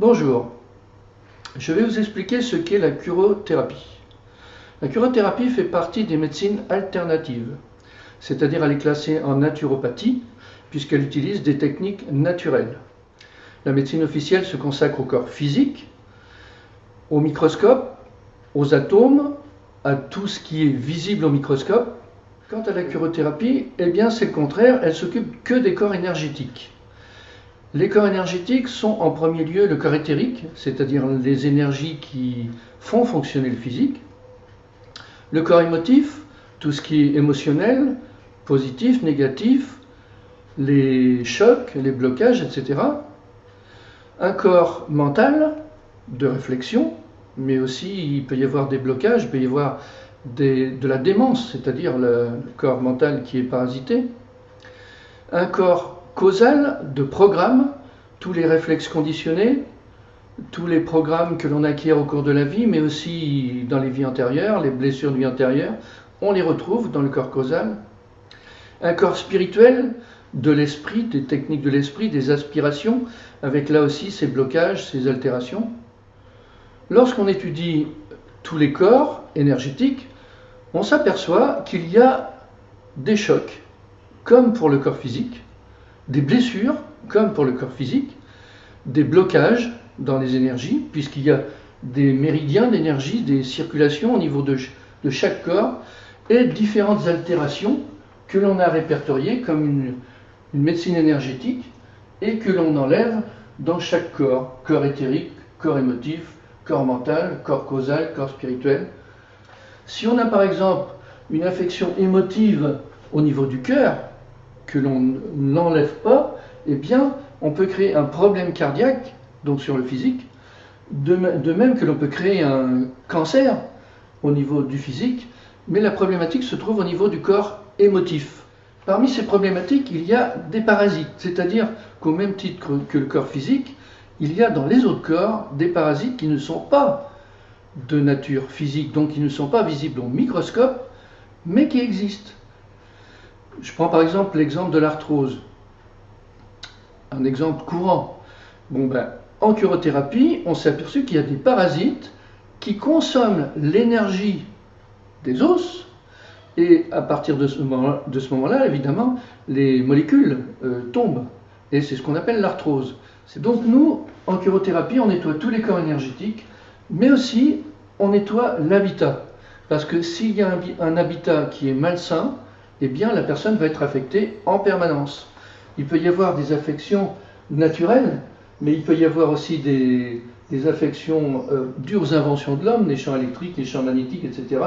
Bonjour, je vais vous expliquer ce qu'est la curothérapie. La curothérapie fait partie des médecines alternatives, c'est-à-dire elle est classée en naturopathie puisqu'elle utilise des techniques naturelles. La médecine officielle se consacre au corps physique, au microscope, aux atomes, à tout ce qui est visible au microscope. Quant à la curothérapie, eh bien c'est le contraire, elle s'occupe que des corps énergétiques. Les corps énergétiques sont en premier lieu le corps éthérique, c'est-à-dire les énergies qui font fonctionner le physique. Le corps émotif, tout ce qui est émotionnel, positif, négatif, les chocs, les blocages, etc. Un corps mental, de réflexion, mais aussi il peut y avoir des blocages, il peut y avoir de la démence, c'est-à-dire le corps mental qui est parasité. Un corps causal, de programme, tous les réflexes conditionnés, tous les programmes que l'on acquiert au cours de la vie, mais aussi dans les vies antérieures, les blessures de vie antérieure, on les retrouve dans le corps causal. Un corps spirituel, de l'esprit, des techniques de l'esprit, des aspirations, avec là aussi ces blocages, ces altérations. Lorsqu'on étudie tous les corps énergétiques, on s'aperçoit qu'il y a des chocs, comme pour le corps physique, des blessures, comme pour le corps physique, des blocages dans les énergies, puisqu'il y a des méridiens d'énergie, des circulations au niveau de chaque corps, et différentes altérations que l'on a répertoriées comme une médecine énergétique, et que l'on enlève dans chaque corps, corps éthérique, corps émotif, corps mental, corps causal, corps spirituel. Si on a par exemple une affection émotive au niveau du cœur, que l'on n'enlève pas, eh bien, on peut créer un problème cardiaque, donc sur le physique, de même que l'on peut créer un cancer au niveau du physique, mais la problématique se trouve au niveau du corps émotif. Parmi ces problématiques, il y a des parasites, c'est-à-dire qu'au même titre que le corps physique, il y a dans les autres corps des parasites qui ne sont pas de nature physique, donc qui ne sont pas visibles au microscope, mais qui existent. Je prends par exemple l'exemple de l'arthrose, un exemple courant. En curothérapie, on s'est aperçu qu'il y a des parasites qui consomment l'énergie des os, et à partir de ce moment-là, évidemment, les molécules tombent, et c'est ce qu'on appelle l'arthrose. Donc nous, en curothérapie, on nettoie tous les corps énergétiques, mais aussi on nettoie l'habitat, parce que s'il y a un habitat qui est malsain, eh bien la personne va être affectée en permanence. Il peut y avoir des affections naturelles, mais il peut y avoir aussi des affections dues aux inventions de l'homme, les champs électriques, les champs magnétiques, etc.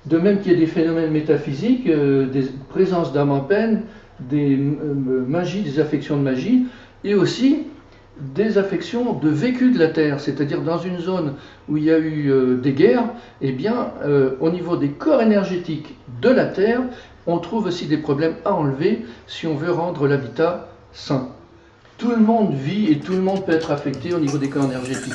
De même qu'il y a des phénomènes métaphysiques, des présences d'âmes en peine, des magies, des affections de magie, et aussi des affections de vécu de la Terre, c'est-à-dire dans une zone où il y a eu des guerres, eh bien, au niveau des corps énergétiques de la Terre, on trouve aussi des problèmes à enlever si on veut rendre l'habitat sain. Tout le monde vit et tout le monde peut être affecté au niveau des corps énergétiques.